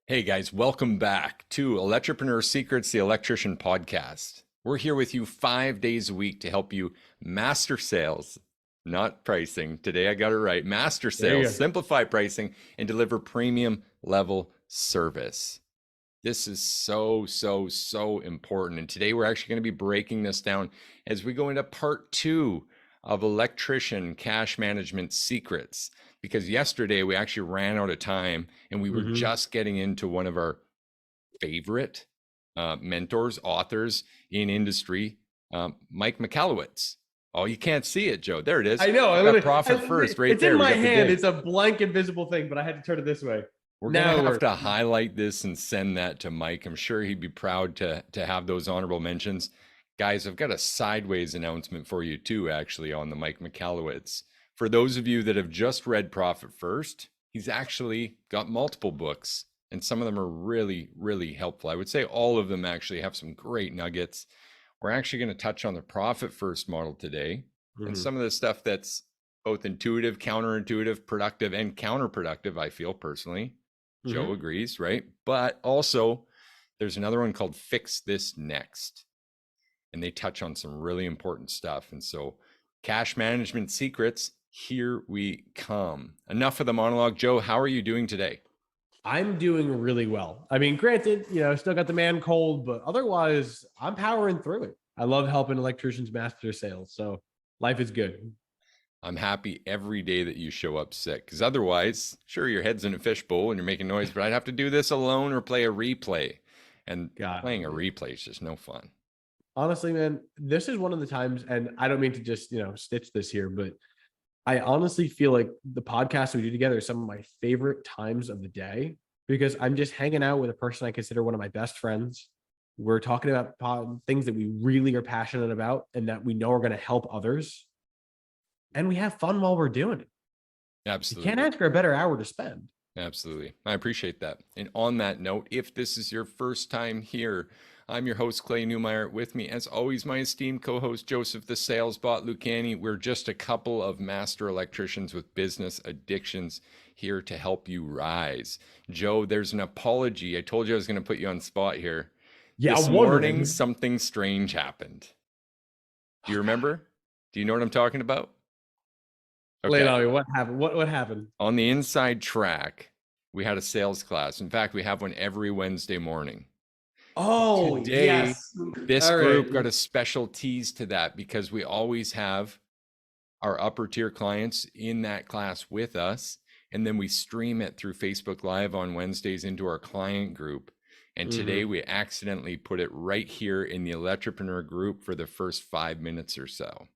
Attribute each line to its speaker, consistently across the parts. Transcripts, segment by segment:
Speaker 1: Hey guys, welcome back to Electripreneur Secrets, the Electrician Podcast. We're here with you 5 days a week to help you master sales, not pricing. Today I got it right. Master
Speaker 2: There you
Speaker 1: sales,
Speaker 2: go.
Speaker 1: simplify pricing, and deliver premium level service. This is so important. And today we're actually going to be breaking this down as we go into part 2 of Electrician Cash Management Secrets. Because yesterday we actually ran out of time and we were just getting into one of our favorite mentors, authors in industry, Mike Michalowicz. Oh, you can't see it, Joe. There it is.
Speaker 2: I know.
Speaker 1: We got Profit First right
Speaker 2: It's in
Speaker 1: there. We
Speaker 2: my
Speaker 1: got the
Speaker 2: hand.
Speaker 1: dig.
Speaker 2: It's a blank invisible thing, but I had to turn it this way.
Speaker 1: We're
Speaker 2: Now
Speaker 1: gonna
Speaker 2: it
Speaker 1: have
Speaker 2: works.
Speaker 1: to highlight this and send that to Mike. I'm sure he'd be proud to have those honorable mentions. Guys, I've got a sideways announcement for you too, actually, on the Mike Michalowicz. For those of you that have just read Profit First, he's actually got multiple books, and some of them are really helpful. I would say all of them actually have some great nuggets. We're actually going to touch on the Profit First model today, and some of the stuff that's both intuitive, counterintuitive, productive, and counterproductive, I feel personally. Joe agrees, right? But also, there's another one called Fix This Next, and they touch on some really important stuff. And so, Cash Management Secrets, here we come. Enough of the monologue. Joe, how are you doing today?
Speaker 2: I'm doing really well. I mean, granted, still got the man cold, but otherwise, I'm powering through it. I love helping electricians master sales, so life is good.
Speaker 1: I'm happy every day that you show up sick, because otherwise, sure, your head's in a fishbowl and you're making noise, but I'd have to do this alone or play a replay. And playing a replay is just no fun.
Speaker 2: Honestly, man, this is one of the times, and I don't mean to just, stitch this here, but I honestly feel like the podcast we do together is some of my favorite times of the day because I'm just hanging out with a person I consider one of my best friends. We're talking about things that we really are passionate about and that we know are going to help others. And we have fun while we're doing it.
Speaker 1: Absolutely.
Speaker 2: You can't ask for a better hour to spend.
Speaker 1: Absolutely. I appreciate that. And on that note, if this is your first time here, I'm your host, Clay Newmeyer. With me, as always, my esteemed co-host, Joseph the Sales Bot Lucani. We're just a couple of master electricians with business addictions here to help you rise. Joe, there's an apology. I told you I was going to put you on spot here.
Speaker 2: Yeah,
Speaker 1: this morning, something strange happened. Do you remember? Do you know what I'm talking about?
Speaker 2: Okay. Lay it on me. What happened? What happened?
Speaker 1: On the inside track, we had a sales class. In fact, we have one every Wednesday morning.
Speaker 2: Oh,
Speaker 1: today,
Speaker 2: yes.
Speaker 1: This group got a special tease to that because we always have our upper tier clients in that class with us. And then we stream it through Facebook Live on Wednesdays into our client group. And today we accidentally put it right here in the Electripreneur group for the first 5 minutes or so.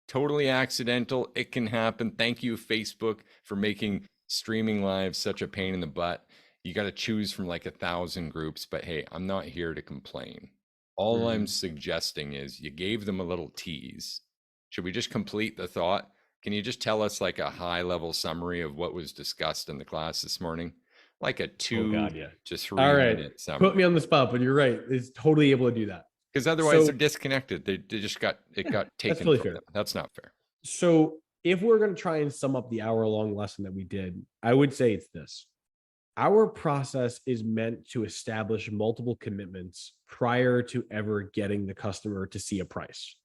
Speaker 1: Totally accidental. It can happen. Thank you, Facebook, for making streaming live such a pain in the butt. You got to choose from like 1,000 groups, but hey, I'm not here to complain. All I'm suggesting is you gave them a little tease. Should we just complete the thought? Can you just tell us like a high level summary of what was discussed in the class this morning? Like a 2 to 3 minute summary.
Speaker 2: Put me on the spot, but you're right. It's totally able to do that.
Speaker 1: Because otherwise they're disconnected. They just got taken
Speaker 2: that's totally
Speaker 1: from
Speaker 2: fair.
Speaker 1: them. That's not fair.
Speaker 2: So if we're going to try and sum up the hour-long lesson that we did, I would say it's this. Our process is meant to establish multiple commitments prior to ever getting the customer to see a price.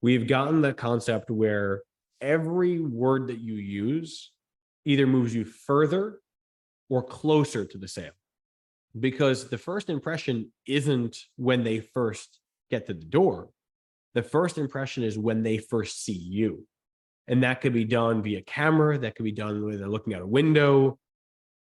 Speaker 2: We've gotten the concept where every word that you use either moves you further or closer to the sale. Because the first impression isn't when they first get to the door. The first impression is when they first see you. And that could be done via camera. That could be done when they're looking out a window.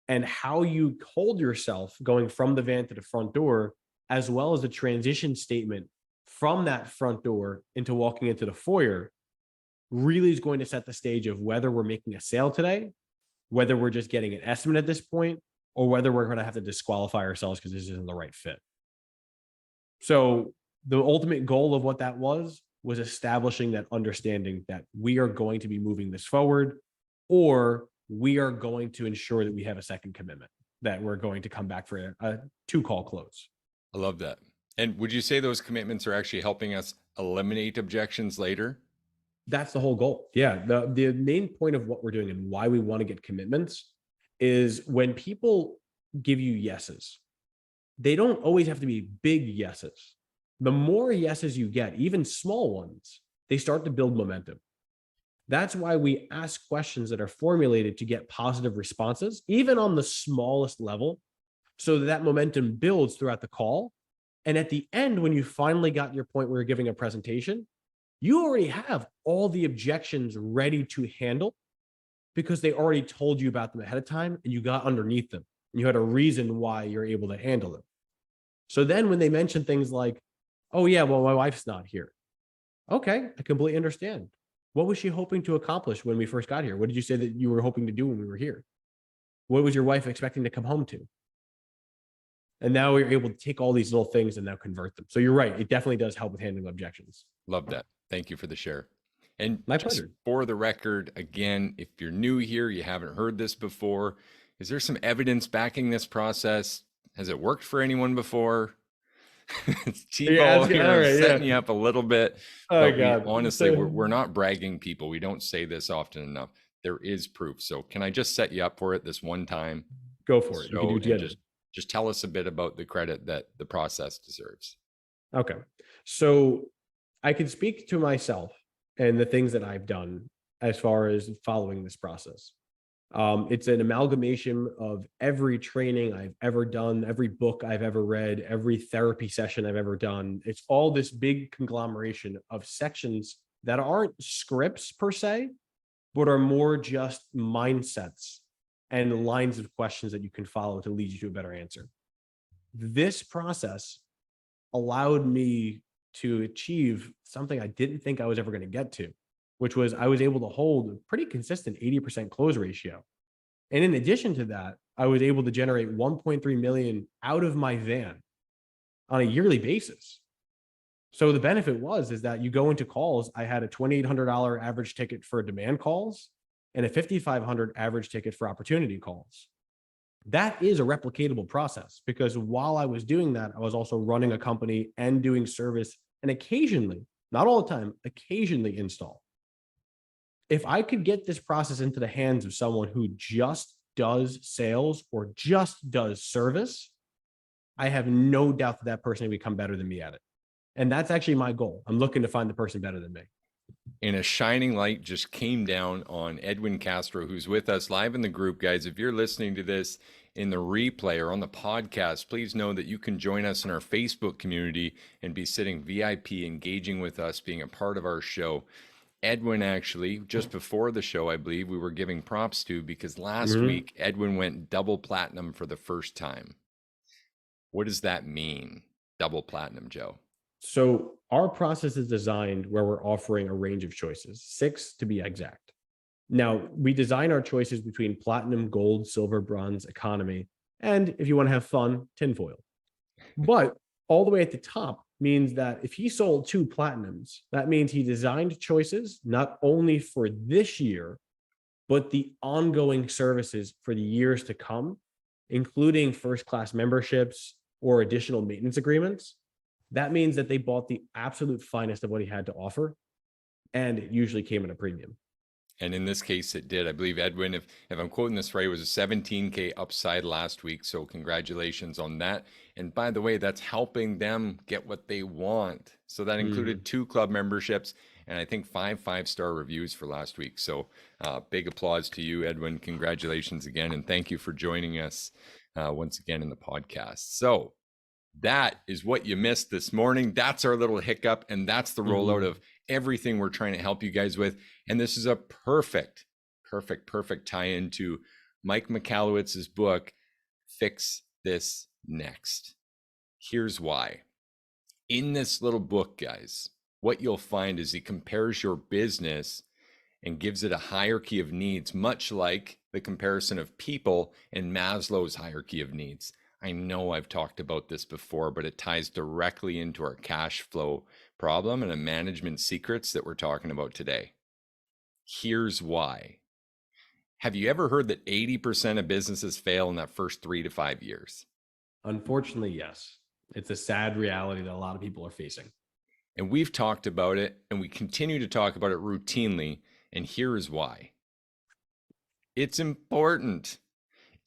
Speaker 2: And how you hold yourself going from the van to the front door, as well as the transition statement from that front door into walking into the foyer, really is going to set the stage of whether we're making a sale today, whether we're just getting an estimate at this point, or whether we're going to have to disqualify ourselves because this isn't the right fit. So the ultimate goal of what that was establishing that understanding that we are going to be moving this forward, or we are going to ensure that we have a second commitment, that we're going to come back for a 2-call close.
Speaker 1: I love that. And would you say those commitments are actually helping us eliminate objections later?
Speaker 2: That's the whole goal. Yeah. The main point of what we're doing and why we want to get commitments is when people give you yeses. They don't always have to be big yeses. The more yeses you get, even small ones, they start to build momentum. That's why we ask questions that are formulated to get positive responses, even on the smallest level, so that momentum builds throughout the call. And at the end, when you finally got your point where you're giving a presentation, you already have all the objections ready to handle because they already told you about them ahead of time and you got underneath them. And you had a reason why you're able to handle them. So then when they mention things like, oh, yeah, well, my wife's not here. Okay, I completely understand. What was she hoping to accomplish when we first got here? What did you say that you were hoping to do when we were here? What was your wife expecting to come home to? And now we're able to take all these little things and now convert them. So you're right. It definitely does help with handling objections.
Speaker 1: Love that. Thank you for the share. And
Speaker 2: My
Speaker 1: just
Speaker 2: pleasure.
Speaker 1: for the record, again, if you're new here, you haven't heard this before, is there some evidence backing this process? Has it worked for anyone before? It's
Speaker 2: Yeah,
Speaker 1: Tebow
Speaker 2: all
Speaker 1: here
Speaker 2: right.
Speaker 1: setting
Speaker 2: Yeah.
Speaker 1: you up a little bit,
Speaker 2: Oh
Speaker 1: but we
Speaker 2: God.
Speaker 1: honestly,
Speaker 2: So
Speaker 1: we're not bragging people. We don't say this often enough. There is proof. So can I just set you up for it this one time,
Speaker 2: go
Speaker 1: this
Speaker 2: for it. You can
Speaker 1: show,
Speaker 2: do
Speaker 1: and
Speaker 2: together.
Speaker 1: just tell us a bit about the credit that the process deserves.
Speaker 2: Okay. So I can speak to myself and the things that I've done as far as following this process. It's an amalgamation of every training I've ever done, every book I've ever read, every therapy session I've ever done. It's all this big conglomeration of sections that aren't scripts per se, but are more just mindsets and lines of questions that you can follow to lead you to a better answer. This process allowed me to achieve something I didn't think I was ever going to get to, which was I was able to hold a pretty consistent 80% close ratio. And in addition to that, I was able to generate 1.3 million out of my van on a yearly basis. So the benefit was is that you go into calls, I had a $2,800 average ticket for demand calls and a $5,500 average ticket for opportunity calls. That is a replicatable process because while I was doing that, I was also running a company and doing service and occasionally, not all the time, occasionally install. If I could get this process into the hands of someone who just does sales or just does service, I have no doubt that that person will become better than me at it. And that's actually my goal. I'm looking to find the person better than me.
Speaker 1: And a shining light just came down on Edwin Castro, who's with us live in the group. Guys, if you're listening to this in the replay or on the podcast, please know that you can join us in our Facebook community and be sitting VIP, engaging with us, being a part of our show. Edwin, actually, just before the show, I believe we were giving props to because last
Speaker 2: Mhm.
Speaker 1: week Edwin went double platinum for the first time. What does that mean? Double platinum, Joe.
Speaker 2: So our process is designed where we're offering a range of choices, 6 to be exact. Now, we design our choices between platinum, gold, silver, bronze, economy, and if you want to have fun, tinfoil. But all the way at the top means that if he sold 2 platinums, that means he designed choices not only for this year, but the ongoing services for the years to come, including first class memberships or additional maintenance agreements. That means that they bought the absolute finest of what he had to offer, and it usually came at a premium.
Speaker 1: And in this case, it did. I believe Edwin, if I'm quoting this right, it was a 17K upside last week. So congratulations on that. And by the way, that's helping them get what they want. So that
Speaker 2: Mhm.
Speaker 1: included 2 club memberships and I think 5 5-star reviews for last week. So big applause to you, Edwin. Congratulations again. And thank you for joining us once again in the podcast. So that is what you missed this morning. That's our little hiccup, and that's the rollout
Speaker 2: Mhm.
Speaker 1: of everything we're trying to help you guys with. And this is a perfect tie into Mike Michalowicz's book, Fix This Next. Here's why. In this little book, guys, what you'll find is he compares your business and gives it a hierarchy of needs, much like the comparison of people in Maslow's hierarchy of needs. I know I've talked about this before, but it ties directly into our cash flow problem and a management secrets that we're talking about today. Here's why. Have you ever heard that 80% of businesses fail in that first 3 to 5 years?
Speaker 2: Unfortunately, yes. It's a sad reality that a lot of people are facing.
Speaker 1: And we've talked about it and we continue to talk about it routinely. And here is why. It's important.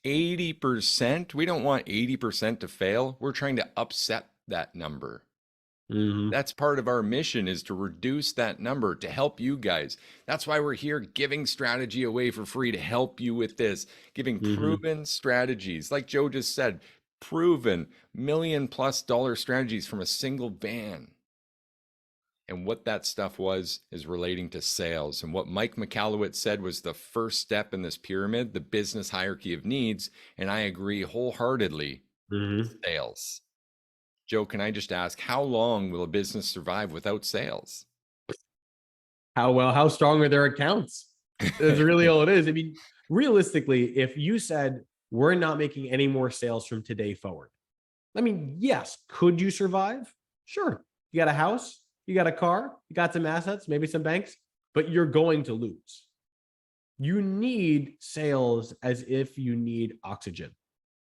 Speaker 1: 80%? We don't want 80% to fail. We're trying to upset that number.
Speaker 2: Mm-hmm.
Speaker 1: That's part of our mission, is to reduce that number to help you guys. That's why we're here giving strategy away for free to help you with this, giving
Speaker 2: Mm-hmm.
Speaker 1: proven strategies. Like Joe just said, proven $1 million+ strategies from a single van. And what that stuff was is relating to sales. And what Mike Michalowicz said was the first step in this pyramid, the business hierarchy of needs. And I agree wholeheartedly,
Speaker 2: Mm-hmm.
Speaker 1: sales. Joe, can I just ask, how long will a business survive without sales?
Speaker 2: How strong are their accounts? That's really all it is. I mean, realistically, if you said we're not making any more sales from today forward, I mean, yes, could you survive? Sure. You got a house, you got a car, you got some assets, maybe some banks, but you're going to lose. You need sales as if you need oxygen.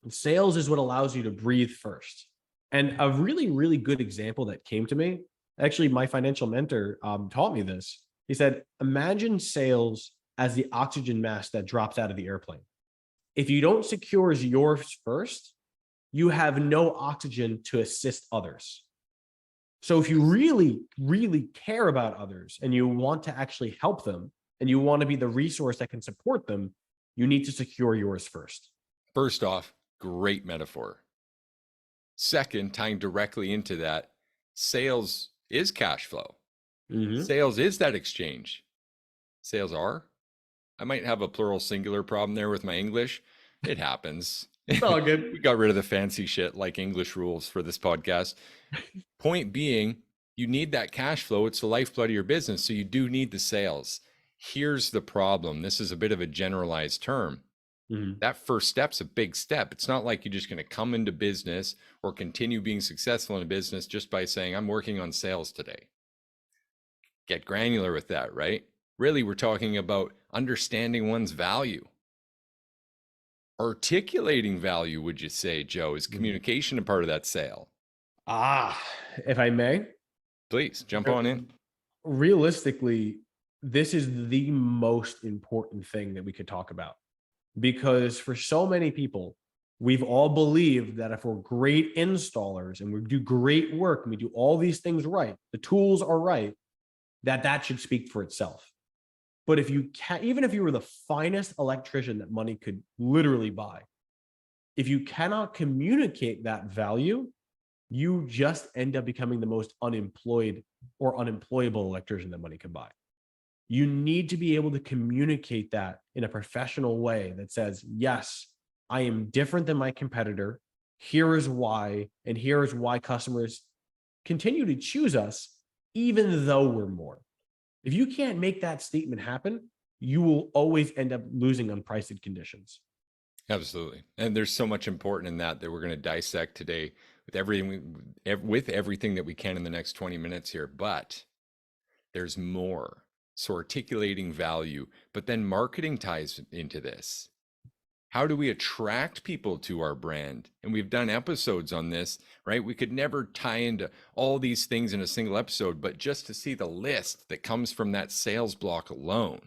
Speaker 2: Sales is what allows you to breathe first. And a really, really good example that came to me, actually, my financial mentor taught me this. He said, imagine sales as the oxygen mask that drops out of the airplane. If you don't secure yours first, you have no oxygen to assist others. So if you really, really care about others and you want to actually help them and you want to be the resource that can support them, you need to secure yours first.
Speaker 1: First off, great metaphor. Second, tying directly into that, sales is cash flow.
Speaker 2: Mm-hmm.
Speaker 1: Sales is that exchange. Sales are. I might have a plural singular problem there with my English. It happens.
Speaker 2: It's all good.
Speaker 1: We got rid of the fancy shit like English rules for this podcast. Point being, you need that cash flow. It's the lifeblood of your business. So you do need the sales. Here's the problem. This is a bit of a generalized term.
Speaker 2: Mm-hmm.
Speaker 1: That first step's a big step. It's not like you're just going to come into business or continue being successful in a business just by saying, I'm working on sales today. Get granular with that, right? Really, we're talking about understanding one's value. Articulating value, would you say, Joe? Is communication a part of that sale?
Speaker 2: Ah, if I may,
Speaker 1: Please jump on in.
Speaker 2: realistically, this is the most important thing that we could talk about because for so many people, we've all believed that if we're great installers and we do great work and we do all these things right, the tools are right, that should speak for itself. But if you can, even if you were the finest electrician that money could literally buy, if you cannot communicate that value, you just end up becoming the most unemployed or unemployable electrician that money can buy. You need to be able to communicate that in a professional way that says, yes, I am different than my competitor. Here is why, and here is why customers continue to choose us, even though we're more. If you can't make that statement happen, you will always end up losing on priced conditions.
Speaker 1: Absolutely. And there's so much important in that we're going to dissect today with everything that we can in the next 20 minutes here. But there's more. So articulating value, but then marketing ties into this. How do we attract people to our brand? And we've done episodes on this, right? We could never tie into all these things in a single episode, but just to see the list that comes from that sales block alone.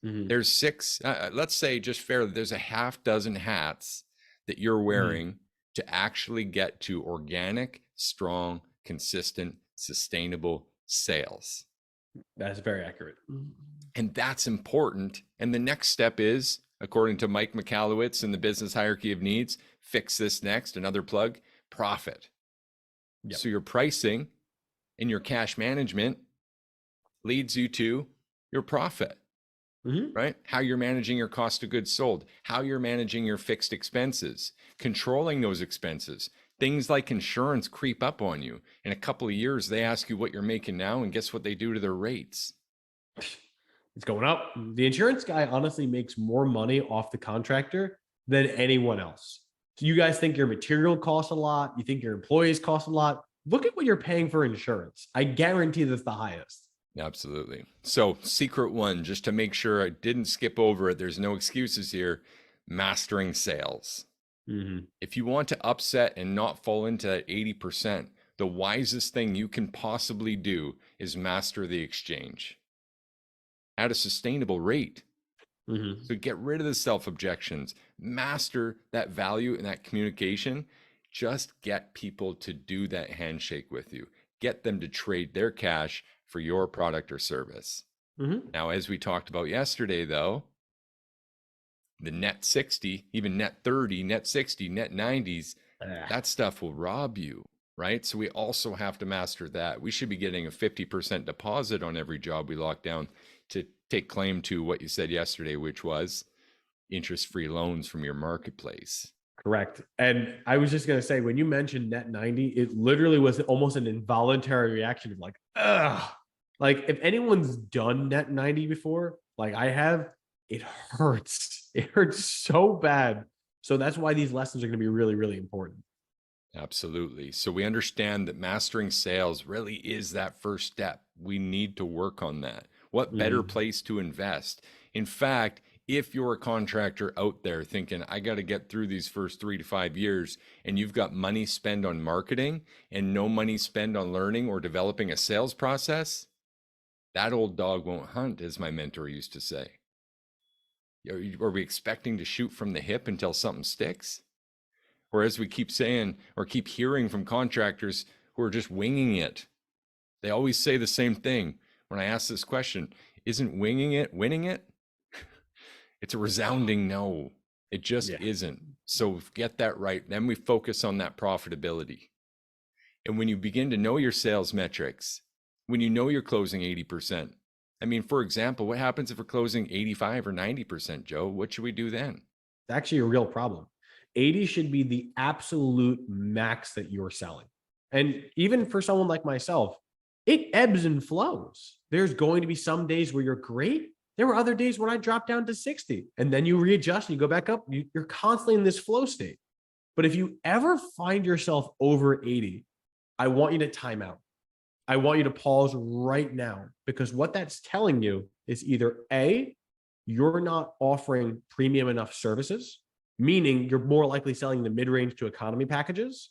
Speaker 2: Mm-hmm.
Speaker 1: There's six, let's say just fairly, there's a half dozen hats that you're wearing to actually get to organic, strong, consistent, sustainable sales.
Speaker 2: That's very accurate.
Speaker 1: And that's important. And the next step is, according to Mike Michalowicz in the business hierarchy of needs, fix this next, another plug, profit.
Speaker 2: Yep.
Speaker 1: So your pricing and your cash management leads you to your profit, right? How you're managing your cost of goods sold, how you're managing your fixed expenses, controlling those expenses. Things like insurance creep up on you. In a couple of years, they ask you what you're making now, and guess what they do to their rates?
Speaker 2: It's going up. The insurance guy honestly makes more money off the contractor than anyone else. So you guys think your material costs a lot? You think your employees cost a lot? Look at what you're paying for insurance. I guarantee that's the highest.
Speaker 1: Absolutely. So, secret one, just to make sure I didn't skip over it, there's no excuses here, mastering sales.
Speaker 2: Mm-hmm.
Speaker 1: If you want to upset and not fall into that 80%, the wisest thing you can possibly do is master the exchange at a sustainable rate.
Speaker 2: Hmm.
Speaker 1: So get rid of the self objections, master that value and that communication. Just get people to do that handshake with you. Get them to trade their cash for your product or service.
Speaker 2: Hmm.
Speaker 1: Now, as we talked about yesterday, though, the net 60, even net 30, net 60, net 90s, that stuff will rob you, right? So we also have to master that. We should be getting a 50% deposit on every job we lock down to take claim to what you said yesterday, which was interest-free loans from your marketplace.
Speaker 2: Correct. And I was just going to say, when you mentioned net 90, it literally was almost an involuntary reaction of like, ugh. Like if anyone's done net 90 before, like I have, it hurts. It hurts so bad. So that's why these lessons are going to be really, really important.
Speaker 1: Absolutely. So we understand that mastering sales really is that first step. We need to work on that. What better
Speaker 2: Mhm.
Speaker 1: place to invest? In fact, if you're a contractor out there thinking, I got to get through these first 3 to 5 years, and you've got money spent on marketing and no money spent on learning or developing a sales process, that old dog won't hunt, as my mentor used to say. Are we expecting to shoot from the hip until something sticks? Or as we keep saying or keep hearing from contractors who are just winging it, they always say the same thing. When I ask this question, isn't winging it winning it? It's a resounding no. It just
Speaker 2: Yeah.
Speaker 1: isn't. So get that right. Then we focus on that profitability. And when you begin to know your sales metrics, when you know you're closing 80%, I mean, for example, what happens if we're closing 85 or 90%, Joe? What should we do then?
Speaker 2: It's actually a real problem. 80 should be the absolute max that you're selling. And even for someone like myself, it ebbs and flows. There's going to be some days where you're great. There were other days when I dropped down to 60 and then you readjust and you go back up. You're constantly in this flow state. But if you ever find yourself over 80, I want you to time out. I want you to pause right now because what that's telling you is either A, you're not offering premium enough services, meaning you're more likely selling the mid range to economy packages,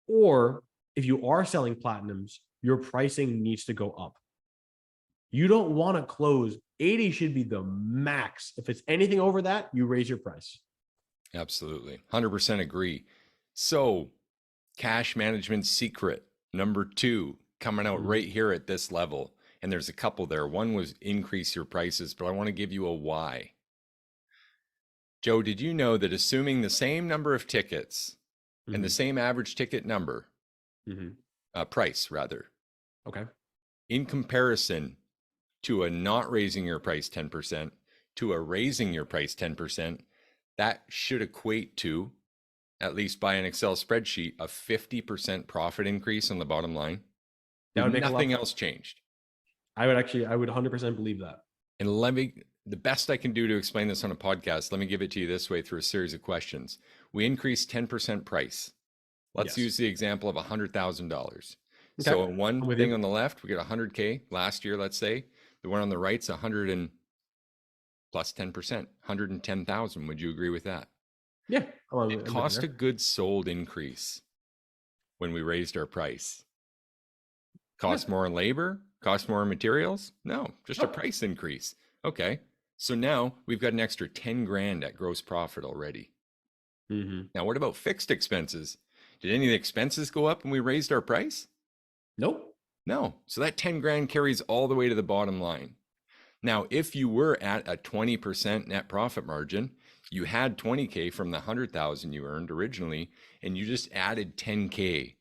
Speaker 2: or if you are selling platinums, your pricing needs to go up. You don't want to close 80 should be the max. If it's anything over that, you raise your price.
Speaker 1: Absolutely. 100% agree. So, cash management secret number 2 coming out
Speaker 2: Mhm.
Speaker 1: right here at this level. And there's a couple there. One was increase your prices, but I want to give you a why. Joe, did you know that assuming the same number of tickets and the
Speaker 2: Mhm.
Speaker 1: same average ticket number,
Speaker 2: Mhm.
Speaker 1: price rather,
Speaker 2: Okay.
Speaker 1: in comparison to a not raising your price 10% to a raising your price 10%, that should equate to, at least by an Excel spreadsheet, a 50% profit increase on the bottom line
Speaker 2: That
Speaker 1: with
Speaker 2: would make a lot
Speaker 1: nothing
Speaker 2: of
Speaker 1: else
Speaker 2: sense.
Speaker 1: changed.
Speaker 2: I would 100% believe that.
Speaker 1: And the best I can do to explain this on a podcast, let me give it to you this way through a series of questions. We increase 10% price. Let's
Speaker 2: Yes.
Speaker 1: use the example of $100,000.
Speaker 2: Okay.
Speaker 1: So in one
Speaker 2: I'm with
Speaker 1: thing
Speaker 2: you.
Speaker 1: on the left, we get 100K last year, let's say. The one on the right's 100 and plus 10%, 110,000. Would you agree with that?
Speaker 2: Yeah.
Speaker 1: Did
Speaker 2: I'm with you
Speaker 1: cost
Speaker 2: there.
Speaker 1: of goods sold increase when we raised our price? Cost
Speaker 2: No.
Speaker 1: more in labor? Cost more in materials? No, just a
Speaker 2: Nope.
Speaker 1: price increase. Okay. So now we've got an extra 10 grand at gross profit already.
Speaker 2: Mhm.
Speaker 1: Now, what about fixed expenses? Did any of the expenses go up when we raised our price?
Speaker 2: Nope.
Speaker 1: No. So that 10 grand carries all the way to the bottom line. Now, if you were at a 20% net profit margin, you had 20K from the 100,000 you earned originally, and you just added 10K.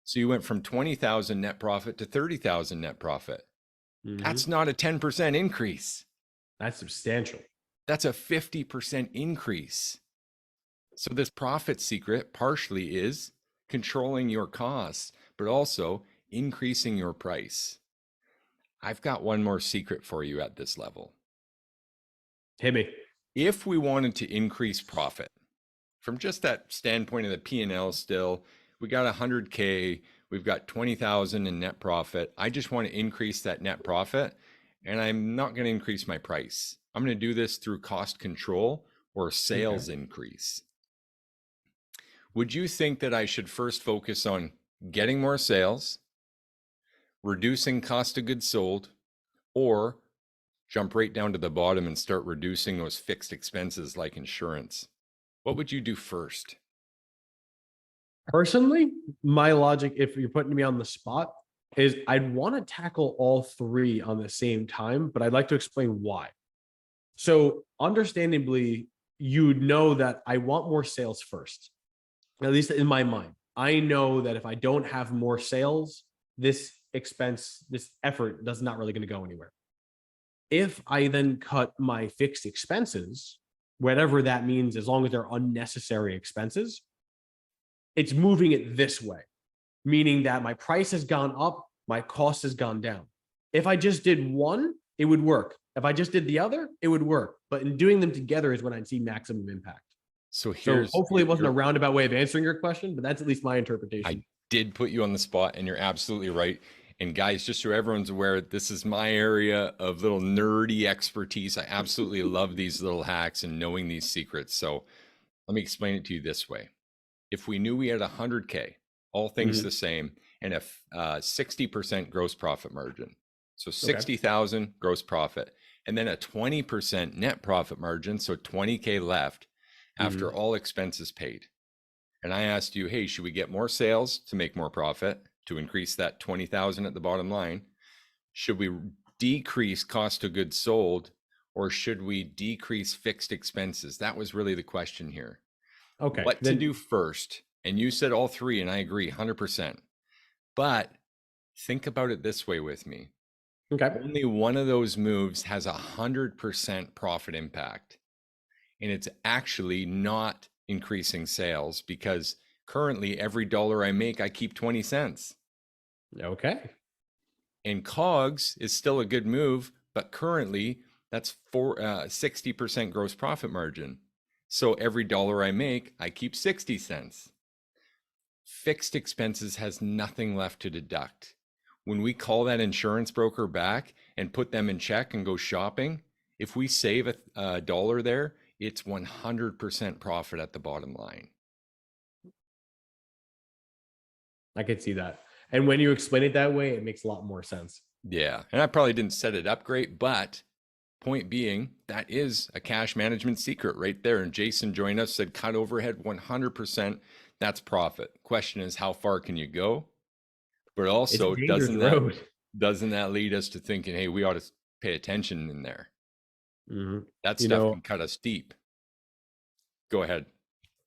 Speaker 1: So you went from 20,000 net profit to 30,000 net profit. That's
Speaker 2: Mhm.
Speaker 1: not a 10% increase.
Speaker 2: That's substantial.
Speaker 1: That's a 50% increase. So this profit secret partially is controlling your costs, but also increasing your price. I've got one more secret for you at this level.
Speaker 2: Hit me.
Speaker 1: If we wanted to increase profit from just that standpoint of the P&L still, we got 100K, we've got 20,000 in net profit. I just want to increase that net profit and I'm not going to increase my price. I'm going to do this through cost control or
Speaker 2: Okay.
Speaker 1: sales increase. Would you think that I should first focus on getting more sales, reducing cost of goods sold, or jump right down to the bottom and start reducing those fixed expenses like insurance, what would you do first?
Speaker 2: Personally, my logic, if you're putting me on the spot, is I'd want to tackle all three on the same time, but I'd like to explain why. So, understandably, you know that I want more sales first, at least in my mind. I know that if I don't have more sales, this expense, this effort does not really going to go anywhere. If I then cut my fixed expenses, whatever that means, as long as they're unnecessary expenses, it's moving it this way, meaning that my price has gone up, my cost has gone down. If I just did one, it would work. If I just did the other, it would work. But in doing them together is when I'd see maximum impact.
Speaker 1: So
Speaker 2: So
Speaker 1: here's
Speaker 2: hopefully it wasn't a roundabout way of answering your question, but that's at least my
Speaker 1: I
Speaker 2: interpretation.
Speaker 1: did put you on the spot, and you're absolutely right. And guys, just so everyone's aware, this is my area of little nerdy expertise. I absolutely love these little hacks and knowing these secrets. So let me explain it to you this way. If we knew we had 100K, all things
Speaker 2: Mhm.
Speaker 1: the same, and a 60% gross profit margin, so
Speaker 2: Okay.
Speaker 1: 60,000 gross profit, and then a 20% net profit margin, so 20K left after
Speaker 2: Mhm.
Speaker 1: all expenses paid. And I asked you, hey, should we get more sales to make more profit, to increase that 20,000 at the bottom line? Should we decrease cost of goods sold, or should we decrease fixed expenses? That was really the question here.
Speaker 2: Okay.
Speaker 1: What to do first? And you said all three, and I agree 100%. But think about it this way with me.
Speaker 2: Okay.
Speaker 1: Only one of those moves has 100% profit impact. And it's actually not increasing sales, because currently every dollar I make, I keep 20 cents.
Speaker 2: Okay.
Speaker 1: And COGS is still a good move, but currently that's 60% gross profit margin. So every dollar I make, I keep 60 cents. Fixed expenses has nothing left to deduct. When we call that insurance broker back and put them in check and go shopping, if we save a dollar there, it's 100% profit at the bottom line.
Speaker 2: I could see that. And when you explain it that way, it makes a lot more sense.
Speaker 1: Yeah. And I probably didn't set it up great, but point being, that is a cash management secret right there. And Jason joined us, said cut overhead 100%. That's profit. Question is, how far can you go? But
Speaker 2: It's a
Speaker 1: also,
Speaker 2: dangerous road.
Speaker 1: doesn't that lead us to thinking, hey, we ought to pay attention in there?
Speaker 2: Mhm.
Speaker 1: That
Speaker 2: You
Speaker 1: stuff
Speaker 2: know,
Speaker 1: can cut us deep. Go ahead.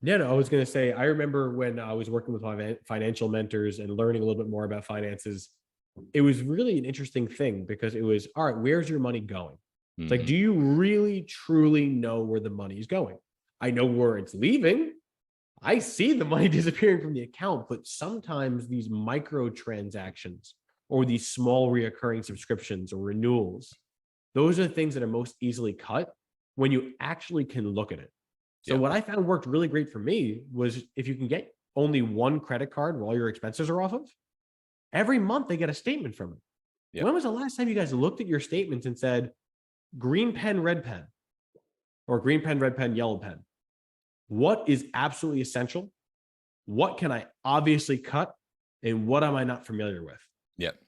Speaker 2: yeah, no, I was going to say, I remember when I was working with my financial mentors and learning a little bit more about finances, it was really an interesting thing because it was, all right, where's your money going? It's like,
Speaker 1: Mm-hmm.
Speaker 2: do you really truly know where the money is going? I know where it's leaving. I see the money disappearing from the account, but sometimes these micro transactions or these small reoccurring subscriptions or renewals, those are the things that are most easily cut when you actually can look at it. So
Speaker 1: Yep.
Speaker 2: what I found worked really great for me was if you can get only one credit card while your expenses are off of, every month they get a statement from it.
Speaker 1: Yep.
Speaker 2: When was the last time you guys looked at your statements and said, green pen, red pen, or green pen, red pen, yellow pen? What is absolutely essential? What can I obviously cut? And what am I not familiar with?
Speaker 1: Yep.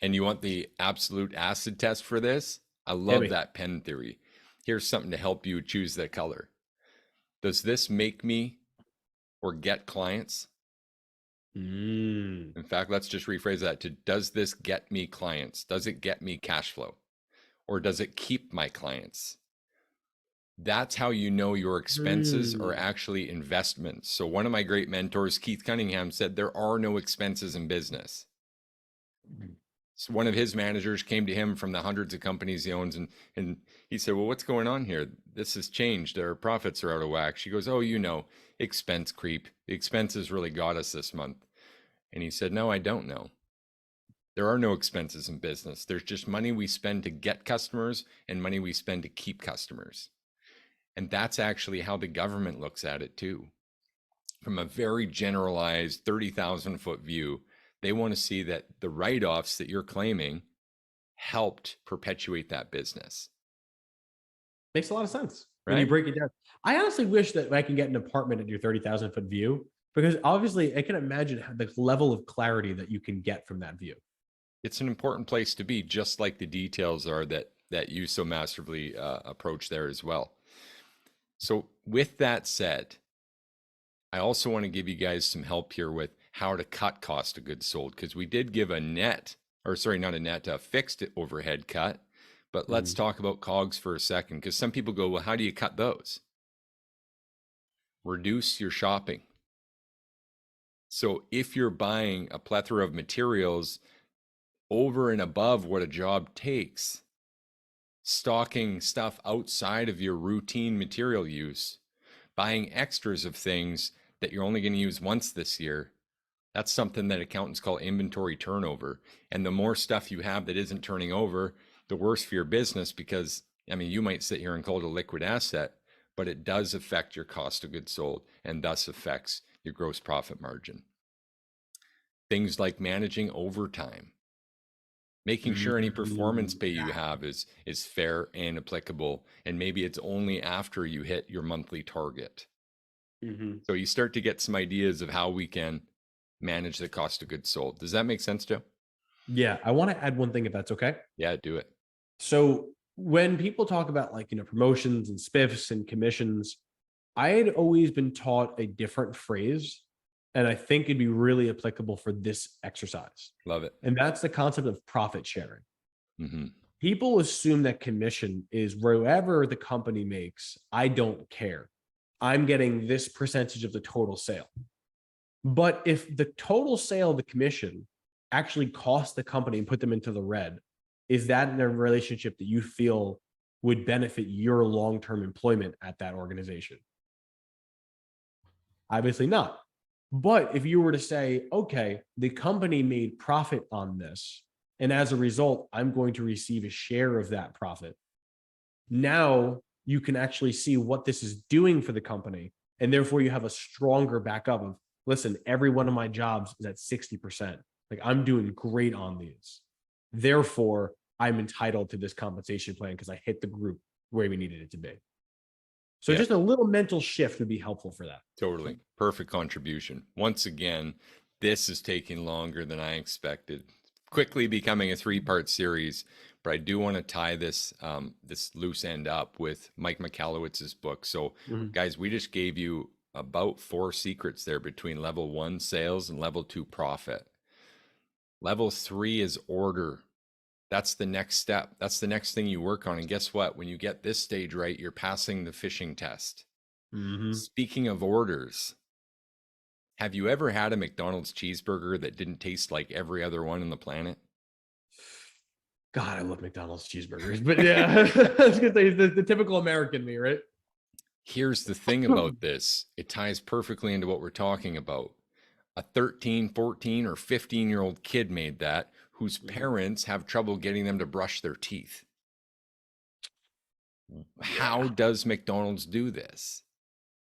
Speaker 1: And you want the absolute acid test for this? I
Speaker 2: Hit
Speaker 1: love
Speaker 2: me.
Speaker 1: that pen theory. Here's something to help you choose that color. Does this make me or get clients?
Speaker 2: Mm.
Speaker 1: In fact, let's just rephrase that to, does this get me clients? Does it get me cash flow? Or does it keep my clients? That's how you know your expenses are
Speaker 2: Mm.
Speaker 1: actually investments. So one of my great mentors, Keith Cunningham, said there are no expenses in business. So one of his managers came to him from the hundreds of companies he owns, and he said, well, what's going on here? This has changed. Our profits are out of whack. She goes, oh, expense creep. The expenses really got us this month. And he said, no, I don't know. There are no expenses in business. There's just money we spend to get customers and money we spend to keep customers. And that's actually how the government looks at it too. From a very generalized 30,000 foot view, they want to see that the write-offs that you're claiming helped perpetuate that business.
Speaker 2: Makes a lot of sense when you
Speaker 1: Right?
Speaker 2: break it down. I honestly wish that I can get an apartment at your 30,000 foot view because obviously I can imagine the level of clarity that you can get from that view.
Speaker 1: It's an important place to be, just like the details are that that you so masterfully approach there as well. So with that said, I also want to give you guys some help here with how to cut cost of goods sold, because we did give a net, or sorry, not a net, a fixed overhead cut. But let's
Speaker 2: Mhm.
Speaker 1: talk about COGS for a second, because some people go, well, how do you cut those? Reduce your shopping. So if you're buying a plethora of materials over and above what a job takes, stocking stuff outside of your routine material use, buying extras of things that you're only going to use once this year, that's something that accountants call inventory turnover. And the more stuff you have that isn't turning over, the worse for your business, because, I mean, you might sit here and call it a liquid asset, but it does affect your cost of goods sold and thus affects your gross profit margin. Things like managing overtime, making sure any performance
Speaker 2: Mm,
Speaker 1: pay you
Speaker 2: yeah.
Speaker 1: have is fair and applicable, and maybe it's only after you hit your monthly target.
Speaker 2: Mhm.
Speaker 1: So you start to get some ideas of how we can manage the cost of goods sold. Does that make sense, Joe?
Speaker 2: Yeah, I want to add one thing if that's okay.
Speaker 1: Yeah, do it.
Speaker 2: So when people talk about like, promotions and spiffs and commissions, I had always been taught a different phrase, and I think it'd be really applicable for this exercise.
Speaker 1: Love it.
Speaker 2: And that's the concept of profit sharing.
Speaker 1: Mm-hmm.
Speaker 2: People assume that commission is wherever the company makes, I don't care. I'm getting this percentage of the total sale. But if the total sale of the commission actually cost the company and put them into the red, is that in a relationship that you feel would benefit your long-term employment at that organization? Obviously not. But if you were to say, okay, the company made profit on this, and as a result, I'm going to receive a share of that profit. Now you can actually see what this is doing for the company. And therefore, you have a stronger backup of, listen, every one of my jobs is at 60%. Like I'm doing great on these. Therefore, I'm entitled to this compensation plan because I hit the group where we needed it to be. So
Speaker 1: Yeah,
Speaker 2: just a little mental shift would be helpful for that.
Speaker 1: totally. Perfect contribution. Once again, this is taking longer than I expected. Quickly becoming a three-part series, but I do want to tie this loose end up with Mike Michalowicz's book. So,
Speaker 2: Mhm.
Speaker 1: guys, we just gave you about 4 secrets there between level 1 sales and level 2 profit. Level 3 is order. That's the next step. That's the next thing you work on. And guess what? When you get this stage right, you're passing the fishing test.
Speaker 2: Mhm.
Speaker 1: Speaking of orders, have you ever had a McDonald's cheeseburger that didn't taste like every other one on the planet?
Speaker 2: God, I love McDonald's cheeseburgers, but yeah, I was gonna say the typical American me, right?
Speaker 1: Here's the thing about this, it ties perfectly into what we're talking about. A 13, 14, or 15-year-old kid made that, whose
Speaker 2: Mhm.
Speaker 1: parents have trouble getting them to brush their teeth. How
Speaker 2: Yeah,
Speaker 1: does McDonald's do this?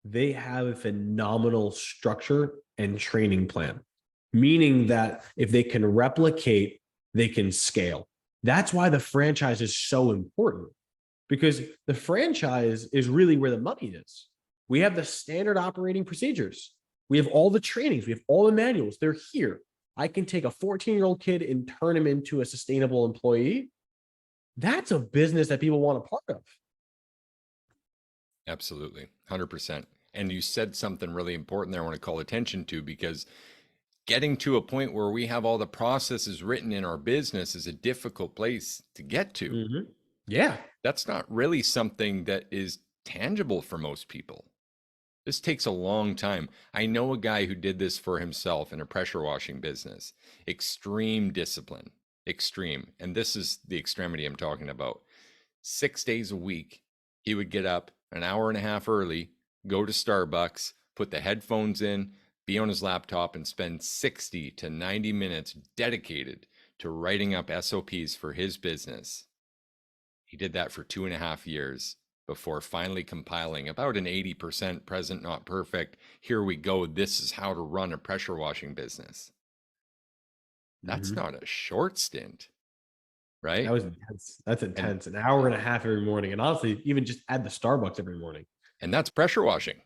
Speaker 2: they have a phenomenal structure and training plan, meaning that if they can replicate, they can scale. That's why the franchise is so important because the franchise is really where the money is. We have the standard operating procedures. We have all the trainings. We have all the manuals. They're here. I can take a 14-year-old kid and turn him into a sustainable employee. That's a business that people want a part of.
Speaker 1: Absolutely, 100%. And you said something really important there I want to call attention to, because getting to a point where we have all the processes written in our business is a difficult place to get to.
Speaker 2: Mhm. Yeah.
Speaker 1: That's not really something that is tangible for most people. This takes a long time. I know a guy who did this for himself in a pressure washing business. Extreme discipline, extreme. And this is the extremity I'm talking about. 6 days a week, he would get up an hour and a half early, go to Starbucks, put the headphones in, be on his laptop, and spend 60 to 90 minutes dedicated to writing up SOPs for his business. He did that for 2.5 years before finally compiling about an 80% present, not perfect. Here we go. This is how to run a pressure washing business. That's
Speaker 2: Mhm.
Speaker 1: not a short stint,
Speaker 2: That
Speaker 1: right?
Speaker 2: was intense. That's
Speaker 1: And
Speaker 2: intense. An hour and a half every morning. And honestly, even just add the Starbucks every morning.
Speaker 1: and that's pressure washing,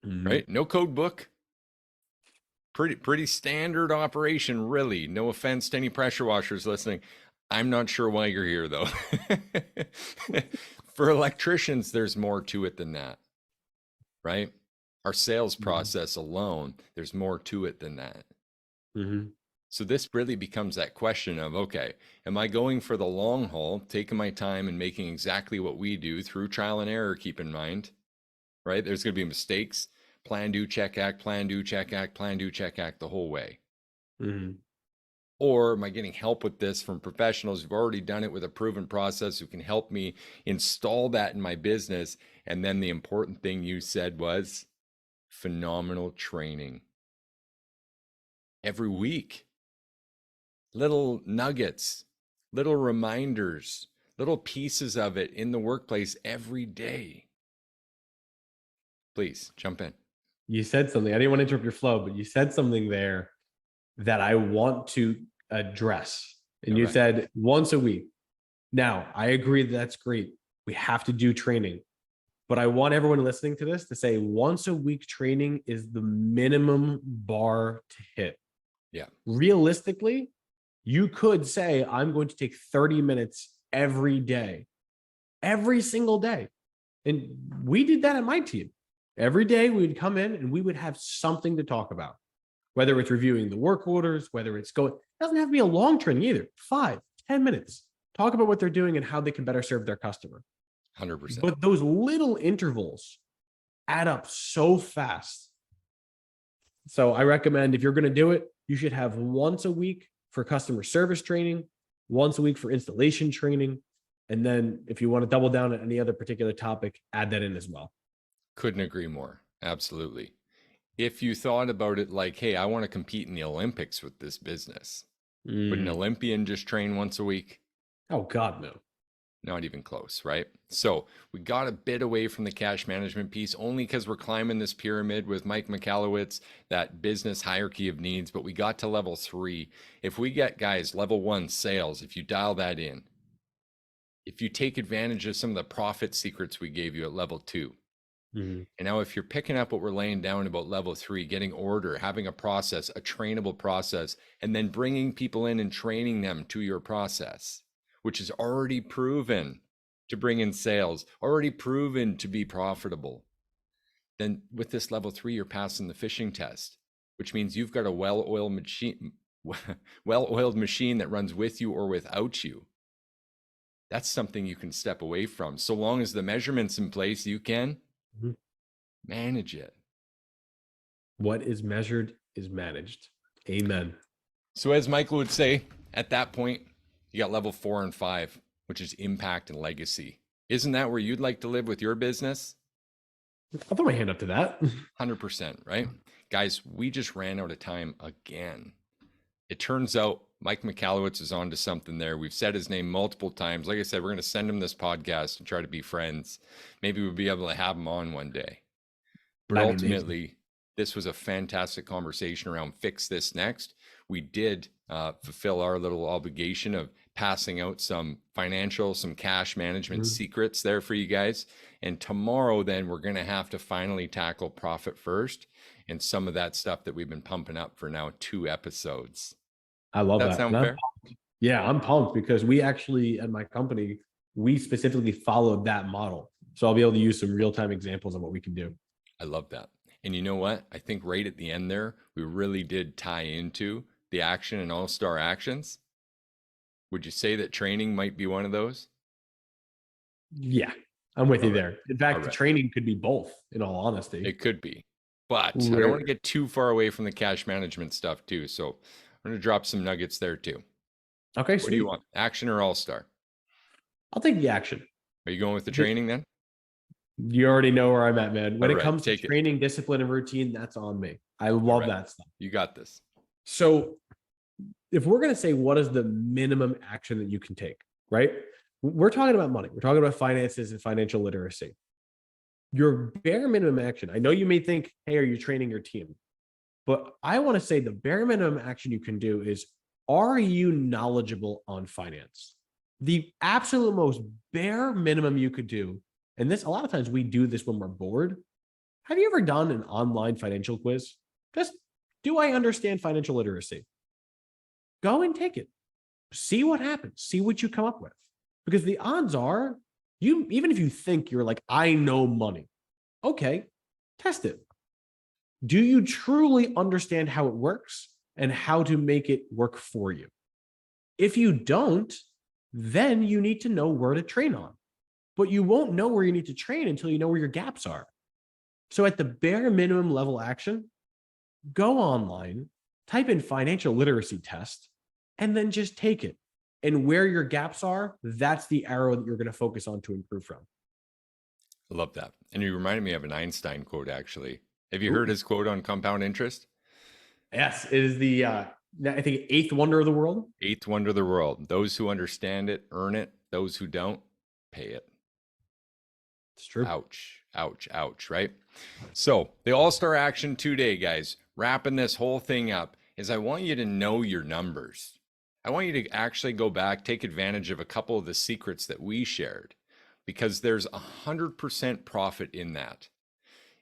Speaker 2: Mhm.
Speaker 1: right? No code book. Pretty standard operation, really. No offense to any pressure washers listening. I'm not sure why you're here though. For electricians, there's more to it than that, right? Our sales process alone, there's more to it than that.
Speaker 2: Mm-hmm.
Speaker 1: So this really becomes that question of, okay, am I going for the long haul, taking my time and making exactly what we do through trial and error, keep in mind, right? There's going to be mistakes. Plan, do, check, act, plan, do, check, act, plan, do, check, act the whole way.
Speaker 2: Mm-hmm.
Speaker 1: Or am I getting help with this from professionals who've already done it with a proven process, who can help me install that in my business? And then the important thing you said was phenomenal training every week, little nuggets, little reminders, little pieces of it in the workplace every day. Please jump in.
Speaker 2: You said something. I didn't want to interrupt your flow, but you said something there that I want to address. And you
Speaker 1: Okay.
Speaker 2: said once a week. Now, I agree that that's great. We have to do training. But I want everyone listening to this to say once a week training is the minimum bar to hit.
Speaker 1: Yeah.
Speaker 2: Realistically, you could say, I'm going to take 30 minutes every day, every single day. And we did that at my team. Every day we would come in and we would have something to talk about, whether it's reviewing the work orders, whether it's going, it doesn't have to be a long training either, 5, 10 minutes. Talk about what they're doing and how they can better serve their customer.
Speaker 1: 100%.
Speaker 2: But those little intervals add up so fast. So I recommend if you're going to do it, you should have once a week for customer service training, once a week for installation training. And then if you want to double down on any other particular topic, add that in as well.
Speaker 1: Couldn't agree more. Absolutely. If you thought about it like, hey, I want to compete in the Olympics with this business, would an Olympian just train once a week?
Speaker 2: Oh, God, no.
Speaker 1: Not even close, right? So we got a bit away from the cash management piece only because we're climbing this pyramid with Mike Michalowicz, that business hierarchy of needs, but we got to level 3. If we get, guys, level 1 sales, if you dial that in, if you take advantage of some of the profit secrets we gave you at level 2, and now if you're picking up what we're laying down about level 3, getting order, having a process, a trainable process, and then bringing people in and training them to your process, which is already proven to bring in sales, already proven to be profitable, then with this level 3, you're passing the fishing test, which means you've got a well-oiled machine, well-oiled machine that runs with you or without you. That's something you can step away from. So long as the measurements in place, you can manage it.
Speaker 2: What is measured is managed. Amen.
Speaker 1: So as Michael would say, at that point, you got level 4 and 5, which is impact and legacy. Isn't that where you'd like to live with your business?
Speaker 2: I'll throw my hand up to that.
Speaker 1: 100%, right? Guys, we just ran out of time again. It turns out Mike Michalowicz is onto something there. We've said his name multiple times. Like I said, we're going to send him this podcast and try to be friends. Maybe we'll be able to have him on one day. But ultimately, this was a fantastic conversation around Fix This Next. We did fulfill our little obligation of passing out some financial, some cash management secrets there for you guys. And tomorrow, then, we're going to have to finally tackle Profit First and some of that stuff that we've been pumping up for now 2 episodes.
Speaker 2: I love
Speaker 1: That
Speaker 2: that.
Speaker 1: sound fair?
Speaker 2: Yeah, I'm pumped because we actually, at my company, we specifically followed that model. So I'll be able to use some real-time examples of what we can do.
Speaker 1: I love that. And you know what? I think right at the end there, we really did tie into the action and all-star actions. Would you say that training might be one of those?
Speaker 2: Yeah, I'm with you
Speaker 1: All right.
Speaker 2: there. In fact,
Speaker 1: All
Speaker 2: the
Speaker 1: right.
Speaker 2: training could be both, in all honesty.
Speaker 1: It could be, but I don't want to get too far away from the cash management stuff too. So I'm going to drop some nuggets there too.
Speaker 2: Okay,
Speaker 1: What do you
Speaker 2: sweet.
Speaker 1: want? Action or all-star?
Speaker 2: I'll take the action.
Speaker 1: Are you going with the training then?
Speaker 2: You already know where I'm at, man. When
Speaker 1: All
Speaker 2: it
Speaker 1: right,
Speaker 2: comes to
Speaker 1: take it.
Speaker 2: training, discipline, and routine, that's on me. I
Speaker 1: All
Speaker 2: love
Speaker 1: right.
Speaker 2: that stuff.
Speaker 1: You got this.
Speaker 2: So if we're going to say what is the minimum action that you can take, right? We're talking about money. We're talking about finances and financial literacy. Your bare minimum action. I know you may think, hey, are you training your team? But I want to say the bare minimum action you can do is, are you knowledgeable on finance? The absolute most bare minimum you could do, and this, a lot of times we do this when we're bored. Have you ever done an online financial quiz? Just, do I understand financial literacy? Go and take it. See what happens. See what you come up with. Because the odds are, you, even if you think you're like, I know money, okay, test it. Do you truly understand how it works and how to make it work for you? If you don't, then you need to know where to train on. But you won't know where you need to train until you know where your gaps are. So at the bare minimum level action, go online, type in financial literacy test, and then just take it. And where your gaps are, that's the arrow that you're going to focus on to improve from.
Speaker 1: I love that. And you reminded me of an Einstein quote, actually. Have you heard
Speaker 2: Ooh.
Speaker 1: his quote on compound interest?
Speaker 2: Yes, it is the I think eighth wonder of the world.
Speaker 1: Eighth wonder of the world. Those who understand it earn it. Those who don't pay it.
Speaker 2: It's true.
Speaker 1: Ouch, ouch, ouch, right? So, the All Star Action today, guys, wrapping this whole thing up, is I want you to know your numbers. I want you to actually go back, take advantage of a couple of the secrets that we shared, because there's 100% profit in that.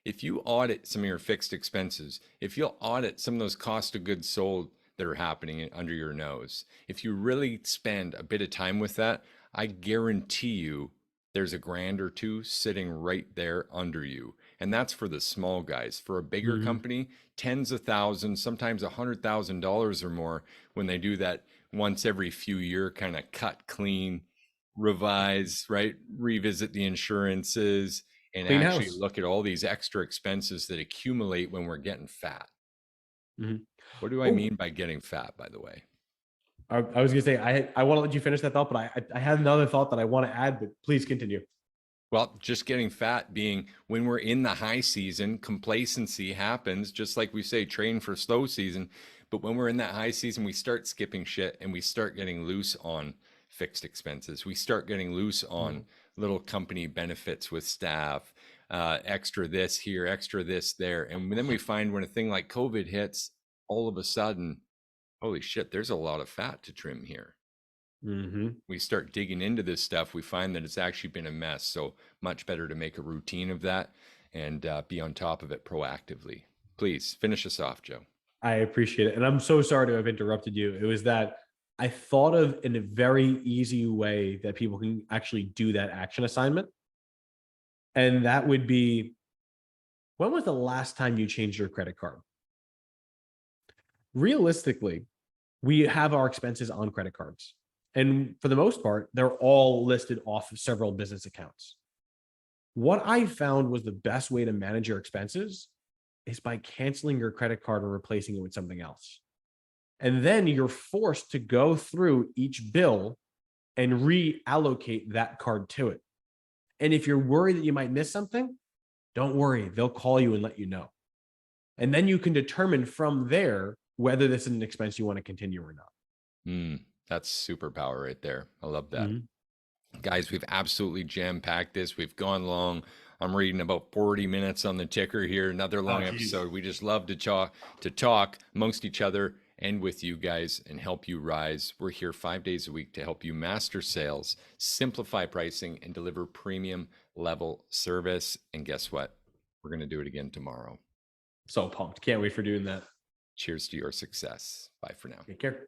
Speaker 1: If you audit some of your fixed expenses, if you'll audit some of those cost of goods sold that are happening under your nose, if you really spend a bit of time with that, I guarantee you there's a grand or two sitting right there under you. And that's for the small guys. For a bigger
Speaker 2: Mm-hmm.
Speaker 1: company, tens of thousands, sometimes $100,000 or more when they do that once every few year kind of cut clean, revise, right? Revisit the insurances and
Speaker 2: Clean
Speaker 1: actually
Speaker 2: house.
Speaker 1: look at all these extra expenses that accumulate when we're getting fat.
Speaker 2: Mm-hmm.
Speaker 1: What do I
Speaker 2: Oh,
Speaker 1: mean by getting fat, by the way?
Speaker 2: I was gonna say I want to let you finish that thought, but I had another thought that I want to add, but please continue.
Speaker 1: Well, just getting fat being when we're in the high season, complacency happens, just like we say, train for slow season. But when we're in that high season, we start skipping shit and we start getting loose on fixed expenses. We start getting loose on little company benefits with staff, extra this here, extra this there. And then we find when a thing like COVID hits, all of a sudden, holy shit, there's a lot of fat to trim here.
Speaker 2: Mm-hmm.
Speaker 1: We start digging into this stuff, we find that it's actually been a mess. So much better to make a routine of that and be on top of it proactively. Please finish us off, Joe.
Speaker 2: I appreciate it. And I'm so sorry to have interrupted you. It was that I thought of in a very easy way that people can actually do that action assignment. And that would be, when was the last time you changed your credit card? Realistically, we have our expenses on credit cards. And for the most part, they're all listed off of several business accounts. What I found was the best way to manage your expenses is by canceling your credit card or replacing it with something else. And then you're forced to go through each bill and reallocate that card to it. And if you're worried that you might miss something, don't worry, they'll call you and let you know. And then you can determine from there whether this is an expense you want to continue or not.
Speaker 1: That's superpower right there. I love that.
Speaker 2: Mhm.
Speaker 1: Guys, we've absolutely jam-packed this. We've gone long. I'm reading about 40 minutes on the ticker here. Another
Speaker 2: Oh,
Speaker 1: long
Speaker 2: geez.
Speaker 1: episode. We just love to talk amongst each other and with you guys and help you rise. We're here 5 days a week to help you master sales, simplify pricing, and deliver premium level service. And guess what? We're going to do it again tomorrow.
Speaker 2: So pumped. Can't wait for doing that.
Speaker 1: Cheers to your success. Bye for now.
Speaker 2: Take care.